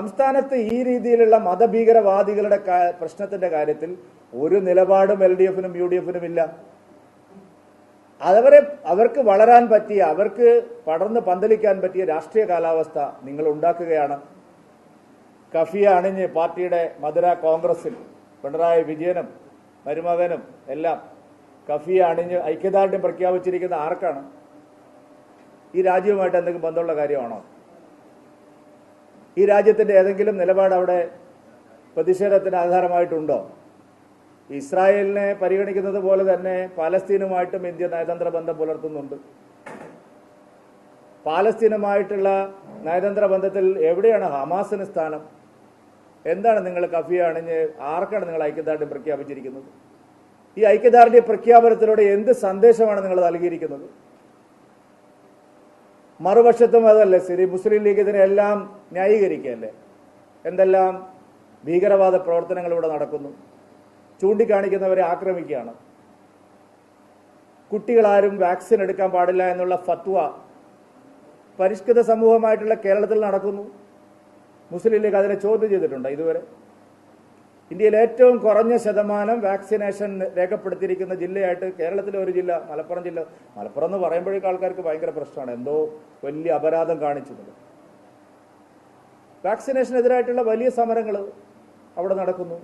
സംസ്ഥാനത്ത് ഈ രീതിയിലുള്ള മതഭീകരവാദികളുടെ പ്രശ്നത്തിന്റെ കാര്യത്തിൽ ഒരു നിലപാടും LDF-നും UDF-നും ഇല്ല. അവർക്ക് വളരാൻ പറ്റിയ, അവർക്ക് പടർന്ന് പന്തലിക്കാൻ പറ്റിയ രാഷ്ട്രീയ കാലാവസ്ഥ നിങ്ങൾ ഉണ്ടാക്കുകയാണ്. കഫിയ അണിഞ്ഞ് പാർട്ടിയുടെ മധുര കോൺഗ്രസിൽ പിണറായി വിജയനും മരുമകനും എല്ലാം കഫിയ അണിഞ്ഞ് ഐക്യദാർഢ്യം പ്രഖ്യാപിച്ചിരിക്കുന്ന ആർക്കാണ്? ഈ രാജ്യവുമായിട്ട് എന്തെങ്കിലും ബന്ധമുള്ള കാര്യമാണോ? ഈ രാജ്യത്തിന്റെ ഏതെങ്കിലും നിലപാട് അവിടെ പ്രതിഷേധത്തിന് ആധാരമായിട്ടുണ്ടോ? ഇസ്രായേലിനെ പരിഗണിക്കുന്നത് പോലെ തന്നെ പാലസ്തീനുമായിട്ടും ഇന്ത്യ നയതന്ത്ര ബന്ധം പുലർത്തുന്നുണ്ട്. പാലസ്തീനുമായിട്ടുള്ള നയതന്ത്ര ബന്ധത്തിൽ എവിടെയാണ് ഹമാസിന് സ്ഥാനം? എന്താണ് നിങ്ങൾ കഫിയ അണിഞ്ഞ് ആർക്കാണ് നിങ്ങൾ ഐക്യദാർഢ്യം പ്രഖ്യാപിച്ചിരിക്കുന്നത്? ഈ ഐക്യദാർഢ്യ പ്രഖ്യാപനത്തിലൂടെ എന്ത് സന്ദേശമാണ് നിങ്ങൾ നൽകിയിരിക്കുന്നത്? മറുപക്ഷത്തും അതല്ലേ, മുസ്ലിം ലീഗ് ഇതിനെല്ലാം ന്യായീകരിക്കുകയല്ലേ? എന്തെല്ലാം ഭീകരവാദ പ്രവർത്തനങ്ങൾ ഇവിടെ നടക്കുന്നു, ചൂണ്ടിക്കാണിക്കുന്നവരെ ആക്രമിക്കുകയാണ്. കുട്ടികളാരും വാക്സിൻ എടുക്കാൻ പാടില്ല എന്നുള്ള ഫത്വ പരിഷ്കൃത സമൂഹമായിട്ടുള്ള കേരളത്തിൽ നടക്കുന്നു. മുസ്ലിം ലീഗ് അതിനെ ചോദ്യം ചെയ്തിട്ടുണ്ട് ഇതുവരെ? ഇന്ത്യയിൽ ഏറ്റവും കുറഞ്ഞ ശതമാനം വാക്സിനേഷൻ രേഖപ്പെടുത്തിയിരിക്കുന്ന ജില്ലയായിട്ട് കേരളത്തിലെ ഒരു ജില്ല മലപ്പുറം ജില്ല. മലപ്പുറം എന്ന് പറയുമ്പോഴേക്കും ആൾക്കാർക്ക് ഭയങ്കര പ്രശ്നമാണ്, എന്തോ വലിയ അപരാധം കാണിച്ചത്. വാക്സിനേഷനെതിരായിട്ടുള്ള വലിയ സമരങ്ങൾ അവിടെ നടക്കുന്നു.